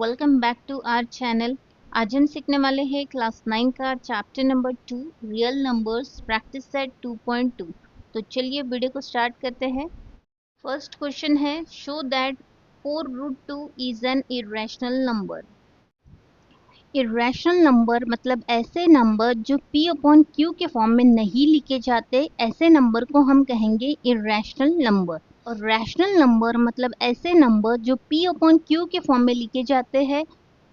Welcome back to our channel. आज हम सीखने वाले हैं क्लास 9 का chapter number 2 real numbers practice set 2.2। तो चलिए वीडियो को स्टार्ट करते हैं। फर्स्ट क्वेश्चन है, show that 4√2 is an irrational number. Irrational number मतलब ऐसे नंबर जो p अपॉन q के फॉर्म में नहीं लिखे जाते, ऐसे नंबर को हम कहेंगे इरेशनल नंबर। और रैशनल नंबर मतलब ऐसे नंबर जो p अपॉन q के फॉर्म में लिखे जाते हैं,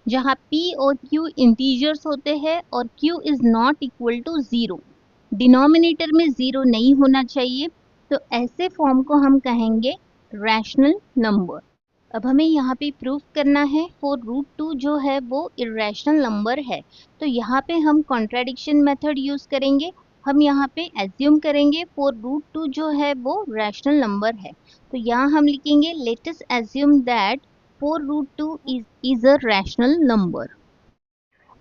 जहाँ p और q इंटीजर्स होते हैं और q is not equal to 0। Denominator में 0 नहीं होना चाहिए, तो ऐसे फॉर्म को हम कहेंगे रैशनल नंबर। अब हमें यहाँ पे प्रूफ करना है 4√2 जो है वो इरेशनल नंबर है। तो यहाँ पे हम कॉन्ट्राडिक्शन मेथड यूज करेंगे। हम यहाँ पे एज्यूम करेंगे 4√2 जो है वो रैशनल नंबर है। तो यहाँ हम लिखेंगे let us assume that 4√2 is a rational number.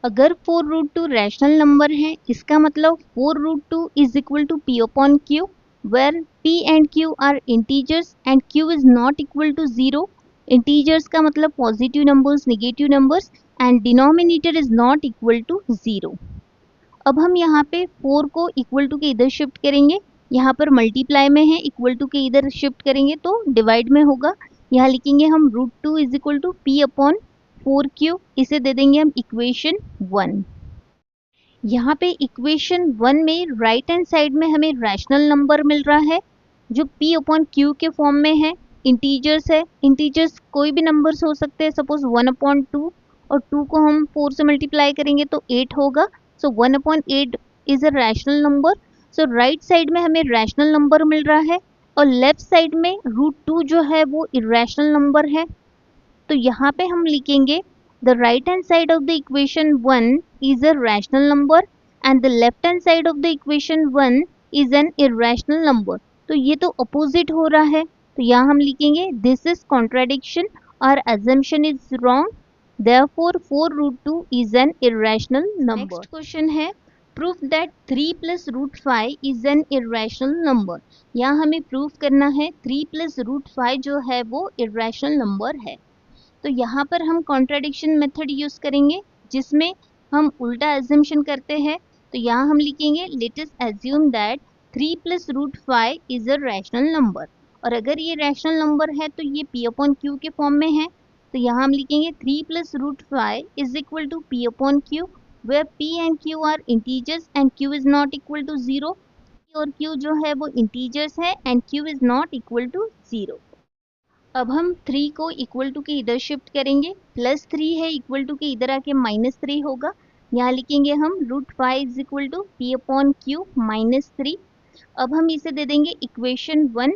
अगर 4√2 रैशनल नंबर है, इसका मतलब 4√2 is equal to p upon q, where p and q are integers and q is not equal to 0। Integers का मतलब positive numbers, negative numbers, and denominator is not equal to 0। अब हम यहाँ पे 4 को इक्वल टू के इधर shift करेंगे। यहाँ पर मल्टीप्लाई में है, इक्वल टू के इधर शिफ्ट करेंगे तो डिवाइड में होगा। यहाँ लिखेंगे हम √2 is equal to p upon 4q, इसे दे देंगे हम इक्वेशन 1। यहाँ पे इक्वेशन 1 में राइट हैंड साइड में हमें रैशनल नंबर मिल रहा है जो p अपॉन q के फॉर्म में है। इंटीजर्स है, इंटीजर्स कोई भी नंबर्स हो सकते हैं। सपोज 1/2 और 2 को हम 4 से मल्टीप्लाई करेंगे तो 8 होगा। सो 1/8 is a rational number. So right side में हमें रैशनल नंबर मिल रहा है और लेफ्ट साइड में √2 जो है वो इरेशनल नंबर है। तो यहाँ पे हम लिखेंगे the right hand side of the equation 1 is a rational number and the left hand side of the equation 1 is an irrational number. तो ये तो अपोजिट हो रहा है, तो यहाँ हम लिखेंगे दिस इज कॉन्ट्राडिक्शन और assumption is wrong, therefore 4√2 is an irrational number. Next question है, proof that 3 plus √5 is an irrational number। यहाँ हमें प्रूफ करना है 3 प्लस √5 जो है वो irrational नंबर है। तो यहाँ पर हम कॉन्ट्राडिक्शन मेथड यूज करेंगे जिसमें हम उल्टा एजम्पशन करते हैं। तो यहाँ हम लिखेंगे let us assume that 3 plus √5 is a rational number. और अगर ये रैशनल नंबर है तो ये p अपॉन q के फॉर्म में है। तो यहाँ हम लिखेंगे 3 plus √5 is equal to p upon q, where p and q are integers and q is not equal to 0। और q जो है वो इंटीजर्स है and q is not equal to 0। अब हम 3 को इक्वल टू के इधर शिफ्ट करेंगे, प्लस 3 है इक्वल टू के इधर आके -3 होगा। यहाँ लिखेंगे हम √5 is equal to p upon q -3। अब हम इसे दे देंगे इक्वेशन 1।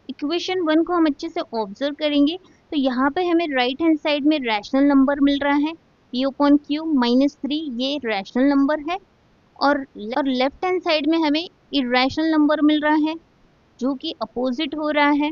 इक्वेशन 1 को हम अच्छे से ऑब्जर्व करेंगे तो यहाँ पे हमें राइट हैंड साइड में रैशनल नंबर मिल रहा है p अपॉन q -3, ये रैशनल नंबर है। और लेफ्ट हैंड साइड में हमें इरेशनल नंबर मिल रहा है जो कि अपोजिट हो रहा है।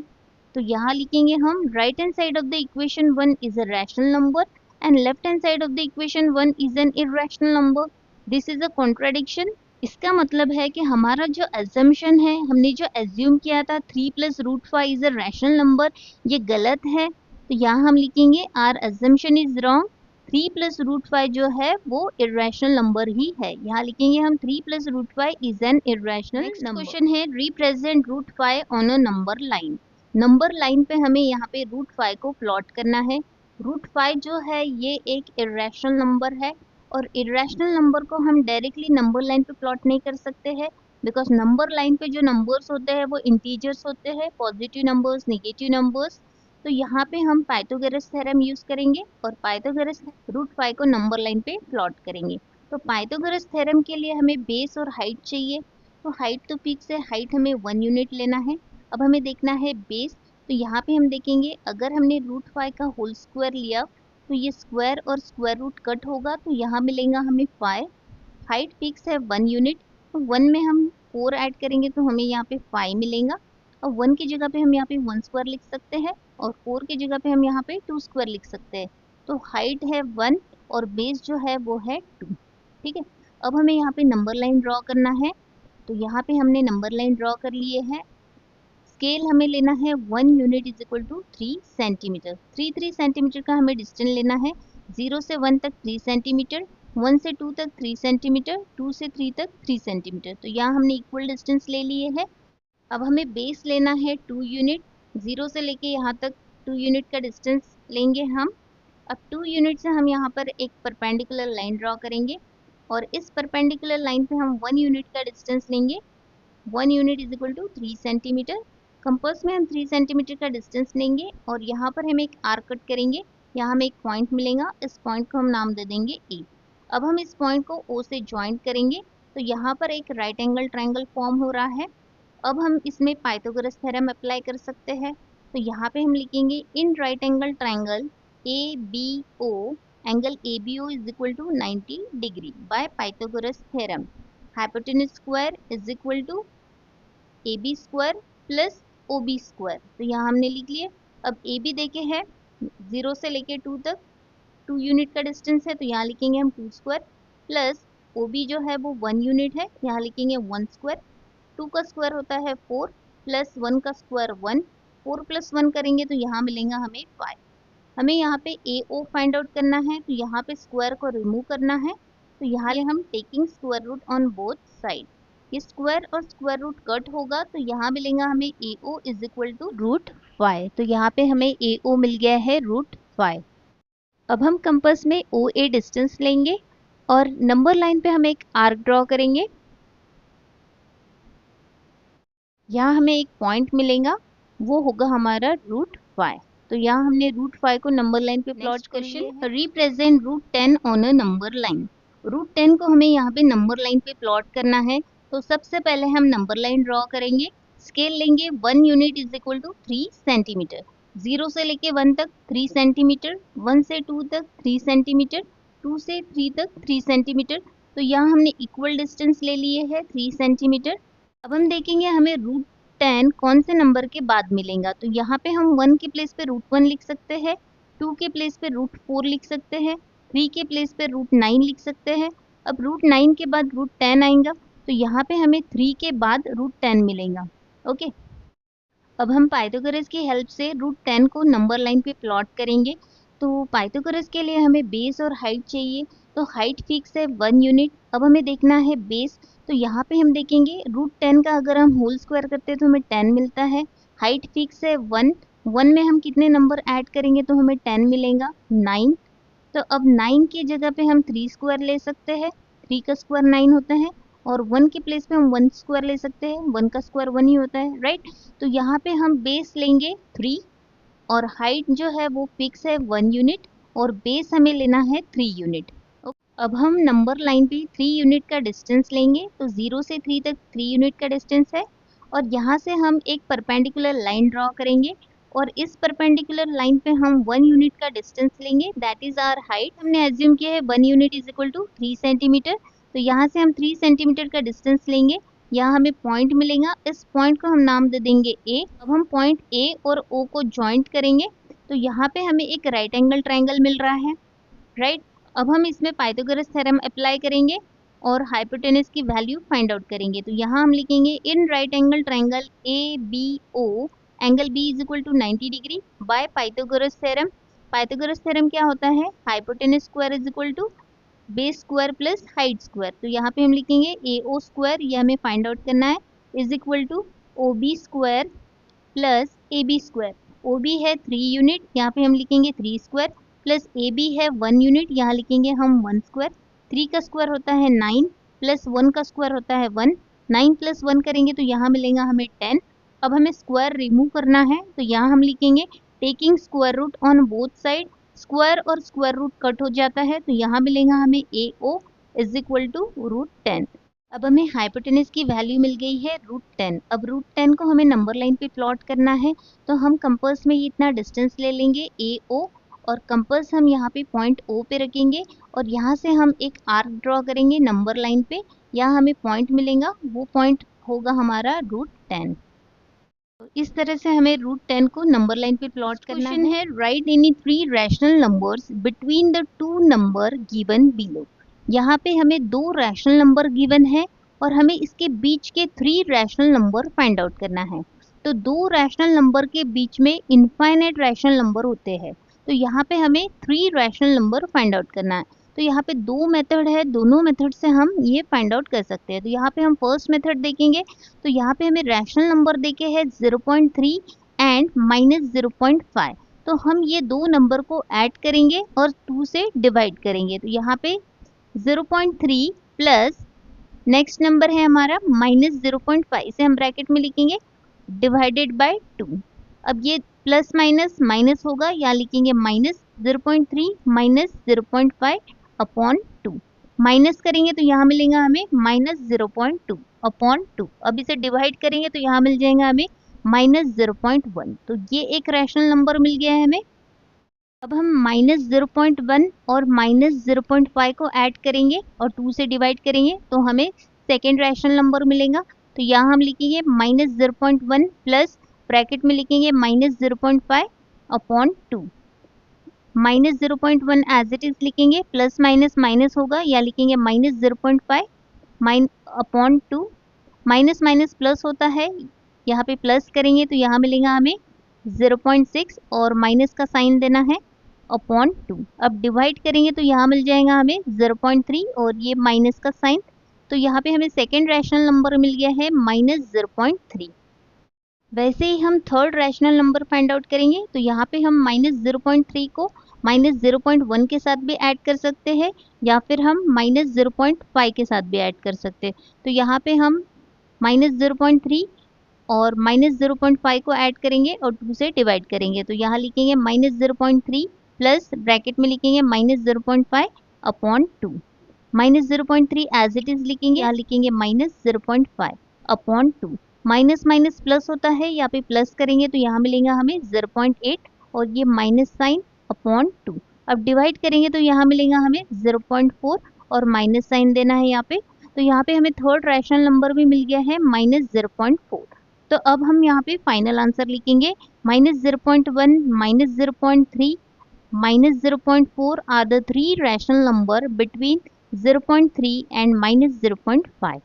तो यहाँ लिखेंगे हम right hand side of the equation 1 is a rational number and left hand side of the equation 1 is an irrational number. This is a contradiction. इसका मतलब है कि हमारा जो एजम्पशन है, हमने जो एज्यूम किया था 3 plus √5 is a rational number, ये गलत है। तो यहाँ हम लिखेंगे our assumption is wrong. 3 plus √5 जो है वो इरेशनल नंबर ही है। यहाँ लिखेंगे हम 3 plus √5 is an irrational number. Next question है, represent √5 on a number line. Number line पे हमें यहाँ पे √5 को प्लॉट करना है। √5 जो है ये एक इरेशनल नंबर है और इरेशनल नंबर को हम डायरेक्टली नंबर लाइन पे प्लॉट नहीं कर सकते हैं, बिकॉज नंबर लाइन पे जो नंबर्स होते हैं वो इंटीजर्स होते हैं, पॉजिटिव नंबर्स, नेगेटिव नंबर्स। तो यहाँ पे हम पाइथागोरस थ्योरम यूज करेंगे और पाइथागोरस √5 को नंबर लाइन पे प्लॉट करेंगे। तो पाइथागोरस थ्योरम के लिए हमें बेस और हाइट चाहिए। तो हाइट तो फिक्स है, हाइट हमें 1 यूनिट लेना है। अब हमें देखना है बेस। तो यहाँ पे हम देखेंगे अगर हमने √5 का होल स्क्वायर लिया तो ये स्क्वायर और स्क्वायर रूट कट होगा, तो यहाँ मिलेगा हमें 5। हाइट फिक्स है 1 यूनिट, तो 1 में हम 4 ऐड करेंगे तो हमें यहाँ पे 5 मिलेगा। और 1 की जगह पे हम यहाँ पे 1 स्क्वायर लिख सकते हैं और 4 की जगह पे हम यहाँ पे 2 स्क्वायर लिख सकते हैं। तो हाइट है 1 और बेस जो है वो है 2। ठीक है, अब हमें यहाँ पे नंबर लाइन ड्रॉ करना है। तो यहाँ पे हमने नंबर लाइन ड्रॉ कर लिए है। स्केल हमें लेना है 1 unit is equal to 3 centimetre. 3 centimetre का हमें डिस्टेंस लेना है। 0 से 1 तक 3 सेंटीमीटर, 1 से 2 तक 3 सेंटीमीटर, 2 से 3 तक 3 सेंटीमीटर। तो यहाँ हमने इक्वल डिस्टेंस ले लिए है। अब हमें बेस लेना है 2 यूनिट। 0 से लेके यहाँ तक 2 यूनिट का डिस्टेंस लेंगे हम। अब 2 यूनिट से हम यहाँ पर एक परपेंडिकुलर लाइन ड्रॉ करेंगे और इस परपेंडिकुलर लाइन पे हम 1 यूनिट का डिस्टेंस लेंगे। 1 unit is equal to 3 centimetre. Compass में हम 3 सेंटीमीटर का डिस्टेंस लेंगे और यहाँ पर हम एक आर्क कट करेंगे। यहाँ हमें एक पॉइंट मिलेगा, इस पॉइंट को हम नाम दे देंगे ए। अब हम इस पॉइंट को ओ से ज्वाइंट करेंगे तो यहाँ पर एक राइट एंगल ट्रायंगल फॉर्म हो रहा है। अब हम इसमें पाइथागोरस थ्योरम अप्लाई कर सकते हैं। तो यहाँ पे हम लिखेंगे in right angle triangle A B O angle A B O is equal to 90 degree by Pythagoras theorem. Hypotenuse square is equal to A B square plus O B square. तो यहाँ हमने लिख लिया। अब ए बी देखे है 0 से लेके 2 तक 2 यूनिट का डिस्टेंस है, तो यहाँ लिखेंगे हम 2 स्क्वायर प्लस ओ बी जो है वो 1 यूनिट है, यहाँ लिखेंगे 1 स्क्वायर। 2 का स्क्वायर होता है 4 प्लस 1 का स्क्वायर 1। 4 प्लस 1 करेंगे तो यहाँ मिलेगा हमें 5। हमें यहाँ पे ए ओ फाइंड आउट करना है, तो यहाँ पे स्क्वायर को रिमूव करना है। तो यहाँ हम taking square root on both side. ये स्क्वायर और स्क्वायर रूट कट होगा तो यहाँ मिलेगा हमें A O is equal to root 5। तो यहाँ पे हमें ए ओ मिल गया है रूट 5। अब हम कंपास में ओ ए डिस्टेंस लेंगे और नंबर लाइन पे हम एक आर्क ड्रॉ करेंगे। यहाँ हमें एक पॉइंट मिलेगा, वो होगा हमारा रूट 5। तो यहाँ हमने रूट 5 को नंबर लाइन पे प्लॉट कर लिया है। Represent root 10 on a number line. Root 10 को हमें यहाँ पे नंबर लाइन पे प्लॉट करना है। तो सबसे पहले हम नंबर लाइन ड्रॉ करेंगे। स्केल लेंगे 1 unit is equal to 3 centimetre. 0 से लेके 1 तक 3 सेंटीमीटर, 1 से 2 तक 3 सेंटीमीटर, 2 से 3 तक 3 सेंटीमीटर। तो यहाँ हमने इक्वल डिस्टेंस ले लिए है 3 सेंटीमीटर। अब हम देखेंगे हमें रूट 10 कौन से नंबर के बाद मिलेगा। तो यहाँ पे हम 1 के प्लेस पे रूट 1 लिख सकते हैं, 2 के प्लेस पे रूट 4 लिख सकते हैं, 3 के प्लेस पे रूट 9 लिख सकते हैं। अब रूट 9 के बाद रूट 10 आएगा तो यहाँ पे हमें 3 के बाद रूट 10 मिलेगा। ओके, अब हम पाइथागोरस की हेल्प से रूट 10 को नंबर लाइन पे प्लॉट करेंगे। तो पाइथागोरस के लिए हमें बेस और हाइट चाहिए। तो हाइट फिक्स है 1 यूनिट। अब हमें देखना है बेस। तो यहाँ पे हम देखेंगे रूट 10 का अगर हम होल स्क्वायर करते हैं तो हमें 10 मिलता है। हाइट फिक्स है 1। 1 में हम कितने नंबर ऐड करेंगे तो हमें 10 मिलेगा, 9। तो अब 9 की जगह पे हम 3 स्क्वायर ले सकते हैं। 3 का स्क्वायर 9 होता है और 1 के प्लेस पे हम 1 स्क्वायर ले सकते हैं। 1 का स्क्वायर 1 ही होता है, राइट। तो यहाँ पे हम बेस लेंगे 3 और हाइट जो है वो फिक्स है 1 यूनिट और बेस हमें लेना है 3 यूनिट। अब हम नंबर लाइन पे 3 यूनिट का डिस्टेंस लेंगे। तो 0 से 3 तक 3 यूनिट का डिस्टेंस है और यहाँ से हम एक परपेंडिकुलर लाइन ड्रॉ करेंगे और इस परपेंडिकुलर लाइन पे हम 1 यूनिट का डिस्टेंस लेंगे, दैट इज आवर हाइट। हमने एज्यूम किया है 1 unit is equal to 3 centimetre. तो यहाँ से हम 3 सेंटीमीटर का डिस्टेंस लेंगे। यहाँ हमें पॉइंट मिलेगा, इस पॉइंट को हम नाम दे देंगे ए। अब हम पॉइंट ए और ओ को ज्वाइंट करेंगे तो यहाँ पे हमें एक राइट एंगल ट्रायंगल मिल रहा है, राइट। अब हम इसमें पाइथागोरस थ्योरम अप्लाई करेंगे और हाइपोटेनस की वैल्यू फाइंड आउट करेंगे। तो यहाँ हम लिखेंगे in right angle triangle A B O angle B is equal to 90 degree by Pythagoras theorem. Pythagoras theorem क्या होता है, hypotenuse square is equal to base square plus height square. तो यहाँ पे हम लिखेंगे ए ओ स्क्वायर, ये हमें फाइंड आउट करना है, is equal to O B square plus A B square. O B है 3 यूनिट, यहाँ पे हम लिखेंगे 3 स्क्वायर प्लस ए बी है 1 यूनिट, यहाँ लिखेंगे हम 1 स्क्वायर। 3 का स्क्वायर होता है 9 प्लस 1 का स्क्वायर होता है 1। 9 प्लस 1 करेंगे तो यहाँ मिलेगा हमें 10। अब हमें स्क्वायर रिमूव करना है तो यहाँ हम लिखेंगे taking square root on both side. Square और स्क्वायर रूट कट हो जाता है तो यहाँ मिलेगा हमें A O is equal to root 10। अब हमें हाइपोटेनस की वैल्यू मिल गई है रूट 10। अब रूट 10 को हमें नंबर लाइन पे प्लॉट करना है तो हम कंपास में इतना डिस्टेंस ले लेंगे ए ओ और कंपास हम यहाँ पे पॉइंट ओ पे रखेंगे और यहाँ से हम एक आर्क ड्रॉ करेंगे नंबर लाइन पे। यहाँ हमें पॉइंट मिलेगा, वो पॉइंट होगा हमारा रूट 10। तो इस तरह से हमें रूट 10 को नंबर लाइन पे प्लॉट करना है। Right any 3 rational numbers between the 2 number given below. यहाँ पे हमें 2 रैशनल नंबर गिवन है और हमें इसके बीच के 3 रैशनल नंबर फाइंड आउट करना है। तो दो रैशनल नंबर के बीच में इनफाइनाइट रैशनल नंबर होते हैं। तो यहाँ पे हमें 3 रैशनल नंबर फाइंड आउट करना है। तो यहाँ पे दो मेथड है, दोनों मेथड से हम ये फाइंड आउट कर सकते हैं। तो यहाँ पे हम फर्स्ट मेथड देखेंगे। तो यहाँ पे हमें रैशनल नंबर देके है 0.3 एंड -0.5। तो हम ये दो नंबर को ऐड करेंगे और 2 से डिवाइड करेंगे। तो यहाँ पे 0.3 प्लस नेक्स्ट नंबर है हमारा -0.5, इसे हम ब्रैकेट में लिखेंगे डिवाइडेड बाय 2। अब ये प्लस माइनस माइनस होगा, या लिखेंगे -0.3 -0.5 अपॉन 2। माइनस करेंगे तो यहाँ मिलेगा हमें -0.2 अपॉन 2। अब इसे डिवाइड करेंगे तो यहाँ मिल जाएगा हमें -0.1। तो ये एक रैशनल नंबर मिल गया है हमें। अब हम -0.1 और -0.5 को ऐड करेंगे और 2 से डिवाइड करेंगे तो हमें सेकेंड रैशनल नंबर मिलेगा। तो यहाँ हम लिखेंगे -0.1 प्लस ब्रैकेट में लिखेंगे -0.5 अपॉन 2। -0.1 एज इट इज लिखेंगे, प्लस माइनस माइनस होगा, या लिखेंगे -0.5 अपॉन 2। माइनस माइनस प्लस होता है, यहाँ पे प्लस करेंगे तो यहाँ मिलेगा हमें 0.6 और माइनस का साइन देना है अपॉन 2। अब डिवाइड करेंगे तो यहाँ मिल जाएगा हमें 0.3 और ये माइनस का साइन। तो यहाँ पे हमें सेकेंड रैशनल नंबर मिल गया है -0.3। वैसे ही हम third rational number find out करेंगे। तो यहाँ पे हम -0.3 को -0.1 के साथ भी ऐड कर सकते हैं, या फिर हम -0.5 के साथ भी ऐड कर सकते हैं। तो यहाँ पे हम -0.3 और -0.5 को ऐड करेंगे और 2 से डिवाइड करेंगे। तो यहाँ लिखेंगे -0.3 प्लस ब्रैकेट में लिखेंगे -0.5 अपॉन 2। -0.3 एज इट इज लिखेंगे, यहाँ लिखेंगे -0.5 अपॉन 2। माइनस माइनस प्लस होता है, यहाँ पे प्लस करेंगे तो यहाँ मिलेगा हमें 0.8 और ये माइनस साइन अपॉन 2। अब डिवाइड करेंगे तो यहाँ मिलेगा हमें 0.4 और माइनस साइन देना है यहाँ पे। तो यहाँ पे हमें थर्ड रैशनल नंबर भी मिल गया है -0.4। तो अब हम यहाँ पे फाइनल आंसर लिखेंगे -0.1 -0.3 -0.4 are the 3 rational number between 0.3 and -0.5।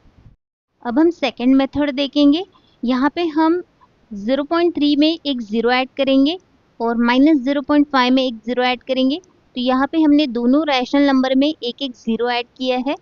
अब हम सेकेंड मेथड देखेंगे। यहाँ पे हम 0.3 में एक ज़ीरो ऐड करेंगे और -0.5 में एक ज़ीरो ऐड करेंगे। तो यहाँ पे हमने दोनों रैशनल नंबर में एक एक ज़ीरो ऐड किया है।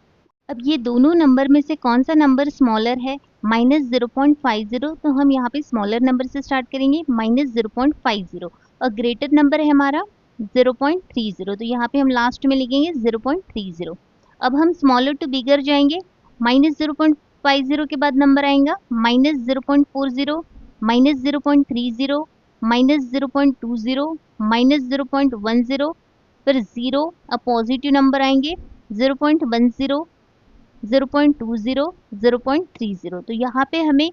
अब ये दोनों नंबर में से कौन सा नंबर स्मॉलर है, -0.50, तो हम यहाँ पे स्मॉलर नंबर से स्टार्ट करेंगे -0.50 और ग्रेटर नंबर है हमारा 0.30। तो यहाँ पे हम लास्ट में लिखेंगे 0.30। अब हम स्मॉलर टू बिगर जाएंगे। -0.50 के बाद नंबर आएगा -0.40 -0.30 -0.20 -0.10, फिर 0। अब पॉजिटिव नंबर आएंगे 0.10 0.20 0.30। तो यहाँ पे हमें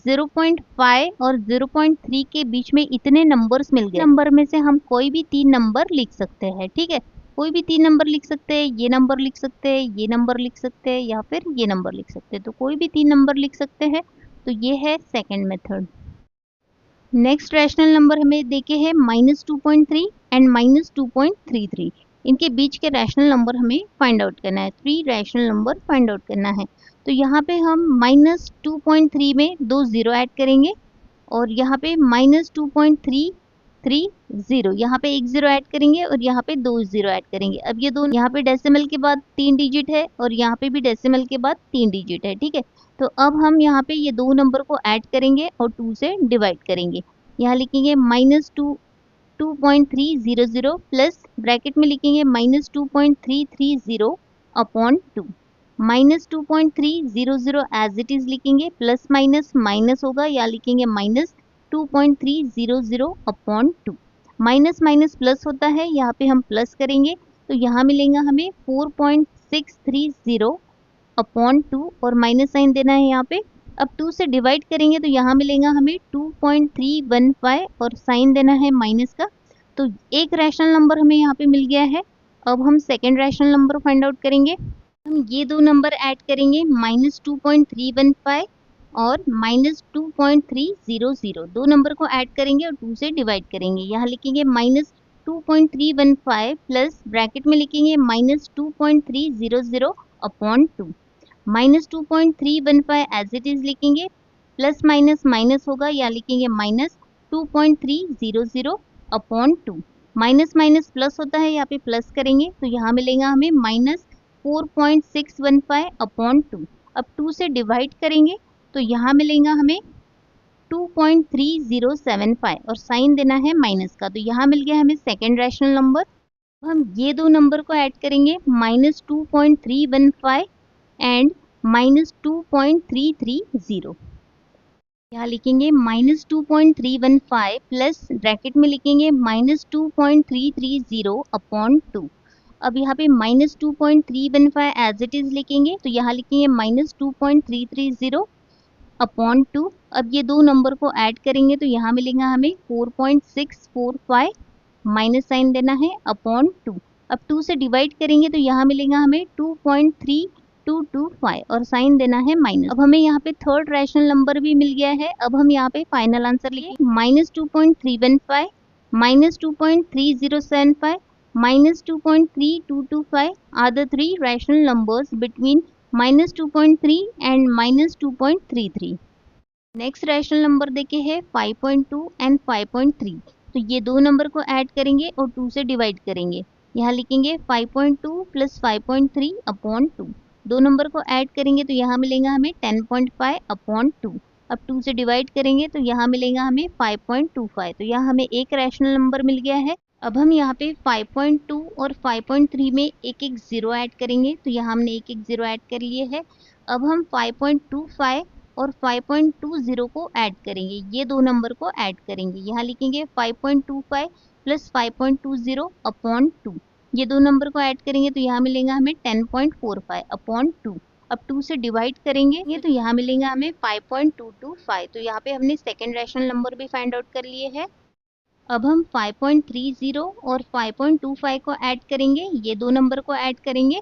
0.5 और 0.3 के बीच में इतने नंबर्स मिल गए। नंबर में से हम कोई भी 3 नंबर लिख सकते हैं, ठीक है। कोई भी 3 नंबर लिख सकते हैं, ये नंबर लिख सकते हैं, ये नंबर लिख सकते हैं, या फिर ये नंबर लिख सकते हैं। तो कोई भी 3 नंबर लिख सकते हैं। तो ये है second method. Next rational number हमें देखे हैं -2.3 एंड -2.33। इनके बीच के रैशनल नंबर हमें फाइंड आउट करना है, 3 रैशनल नंबर फाइंड आउट करना है। तो यहाँ पे हम -2.3 में 2 ज़ीरो ऐड करेंगे और यहाँ पे -2.330, यहाँ पे एक ज़ीरो ऐड करेंगे और यहाँ पे 2 ज़ीरो ऐड करेंगे। अब ये दोनों, यहाँ पे डेसिमल के बाद 3 डिजिट है और यहाँ पे भी डेसिमल के बाद 3 डिजिट है, ठीक है। तो अब हम यहाँ पे ये दो नंबर को ऐड करेंगे और 2 से डिवाइड करेंगे। यहाँ लिखेंगे -2.300 प्लस ब्रैकेट में लिखेंगे -2.330 अपॉन 2। -2.300 एज इट इज लिखेंगे, प्लस माइनस माइनस होगा, या लिखेंगे -2.300 अपॉन 2। माइनस माइनस प्लस होता है, यहाँ पे हम प्लस करेंगे तो यहाँ मिलेगा हमें 4.630 अपॉन 2 और माइनस साइन देना है यहाँ पे। अब 2 से डिवाइड करेंगे तो यहाँ मिलेगा हमें 2.315 और साइन देना है माइनस का। तो एक रैशनल नंबर हमें यहाँ पे मिल गया है। अब हम second rational number find out करेंगे। हम ये दो नंबर ऐड करेंगे -2.315 और -2.300। दो नंबर को ऐड करेंगे और 2 से डिवाइड करेंगे। यहाँ लिखेंगे -2.315 प्लस ब्रैकेट में लिखेंगे -2.300 अपॉन 2। -2.315 एज इट इज लिखेंगे, प्लस माइनस माइनस होगा, या लिखेंगे minus 2.300 upon 2। Minus minus plus होता है, यहाँ पे प्लस करेंगे तो यहाँ मिलेगा हमें माइनस 4.615 अपॉन 2। अब 2 से डिवाइड करेंगे तो यहाँ मिलेगा हमें 2.3075 और साइन देना है माइनस का, तो यहाँ मिल गया हमें सेकेंड रैशनल नंबर। हम ये दो नंबर को ऐड करेंगे, माइनस 2.315 एंड माइनस 2.330। यहाँ लिखेंगे माइनस 2.315 प्लस ब्रैकेट में लिखेंगे माइनस 2.330 अपॉन 2। अब यहाँ पे माइनस 2.315 एज इट इज लिखेंगे, तो यहाँ लिखेंगे माइनस 2.330 अपॉन 2। अब ये दो नंबर को ऐड करेंगे तो यहाँ मिलेगा हमें 4.645, माइनस साइन देना है अपॉन 2। अब 2 से डिवाइड करेंगे तो यहाँ मिलेगा हमें 2.3225 और साइन देना है माइनस। अब हमें यहाँ पे थर्ड रैशनल नंबर भी मिल गया है। अब हम यहाँ पे फाइनल आंसर लिखेंगे minus 2.315 minus 2.3075 minus 2.3225 are the three rational numbers between minus 2.3 and minus 2.33। Next rational number देखे है 5.2 एंड 5.3। तो ये दो नंबर को ऐड करेंगे और 2 से डिवाइड करेंगे। यहाँ लिखेंगे 5.2 प्लस 5.3 अपॉन 2। दो नंबर को ऐड करेंगे तो यहाँ मिलेगा हमें 10.5 अपॉन 2। अब 2 से डिवाइड करेंगे तो यहाँ मिलेगा हमें 5.25। तो यहाँ हमें एक रैशनल नंबर मिल गया है। अब हम यहाँ पे 5.2 और 5.3 में एक एक ज़ीरो ऐड करेंगे, तो यहाँ हमने एक एक ज़ीरो ऐड कर लिए है। अब हम 5.25 और 5.20 को ऐड करेंगे, ये दो नंबर को ऐड करेंगे। यहाँ लिखेंगे 5.25 प्लस 5.20 अपॉन 2। ये दो नंबर को ऐड करेंगे तो यहाँ मिलेगा हमें 10.45 अपॉन 2। अब 2 से डिवाइड करेंगे ये तो यहाँ मिलेगा हमें 5.225। तो यहाँ पे हमने सेकेंड रैशनल नंबर भी फाइंड आउट कर लिए है। अब हम 5.30 और 5.25 को ऐड करेंगे, ये दो नंबर को ऐड करेंगे।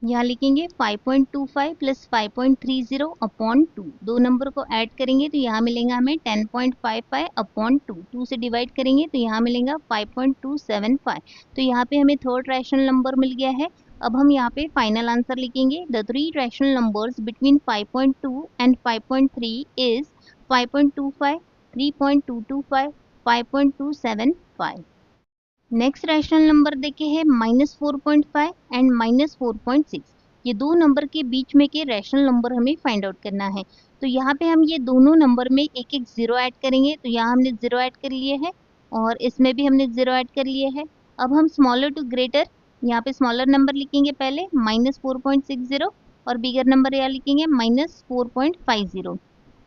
यहाँ लिखेंगे 5.25 प्लस 5.30 अपॉन 2। दो नंबर को ऐड करेंगे तो यहाँ मिलेगा हमें 10.55 अपॉन 2। 2 से डिवाइड करेंगे तो यहाँ मिलेगा 5.275। तो यहाँ पे हमें थर्ड रैशनल नंबर मिल गया है। अब हम यहाँ पे फाइनल आंसर लिखेंगे the three rational numbers between 5.2 and 5.3 is 5.25, 3.225, 5.275। Next rational number देखे है -4.5 एंड -4.6। ये दो नंबर के बीच में के रैशनल नंबर हमें फाइंड आउट करना है। तो यहाँ पे हम ये दोनों नंबर में एक एक ज़ीरो ऐड करेंगे, तो यहाँ हमने ज़ीरो ऐड कर लिए है और इसमें भी हमने ज़ीरो ऐड कर लिए है। अब हम स्मॉलर टू ग्रेटर, यहाँ पे स्मॉलर नंबर लिखेंगे पहले -4.60 और बिगर नंबर यहाँ लिखेंगे -4.50।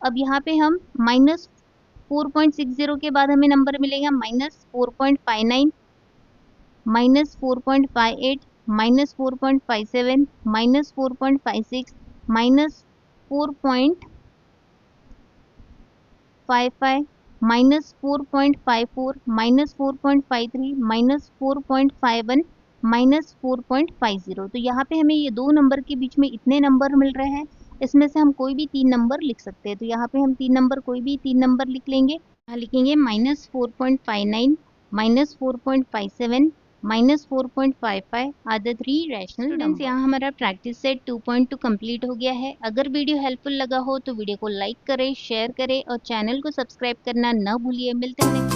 अब यहाँ पे हम -4.60 के बाद हमें नंबर मिलेगा -4.59, -4.58, -4.57, -4.56, -4.55, -4.54, -4.53, -4.51, -4.50। तो यहाँ पे हमें ये दो नंबर के बीच में इतने नंबर मिल रहे हैं, इसमें से हम कोई भी तीन नंबर लिख सकते हैं। तो यहाँ पे हम तीन नंबर कोई भी तीन नंबर लिख लेंगे। यहाँ लिखेंगे -4.59, -4.57, -4.55 are the three rational students. यहाँ हमारा प्रैक्टिस सेट 2.2 कंप्लीट हो गया है। अगर वीडियो हेल्पफुल लगा हो तो वीडियो को लाइक करें, शेयर करें और चैनल को सब्सक्राइब करना ना भूलिए। मिलते हैं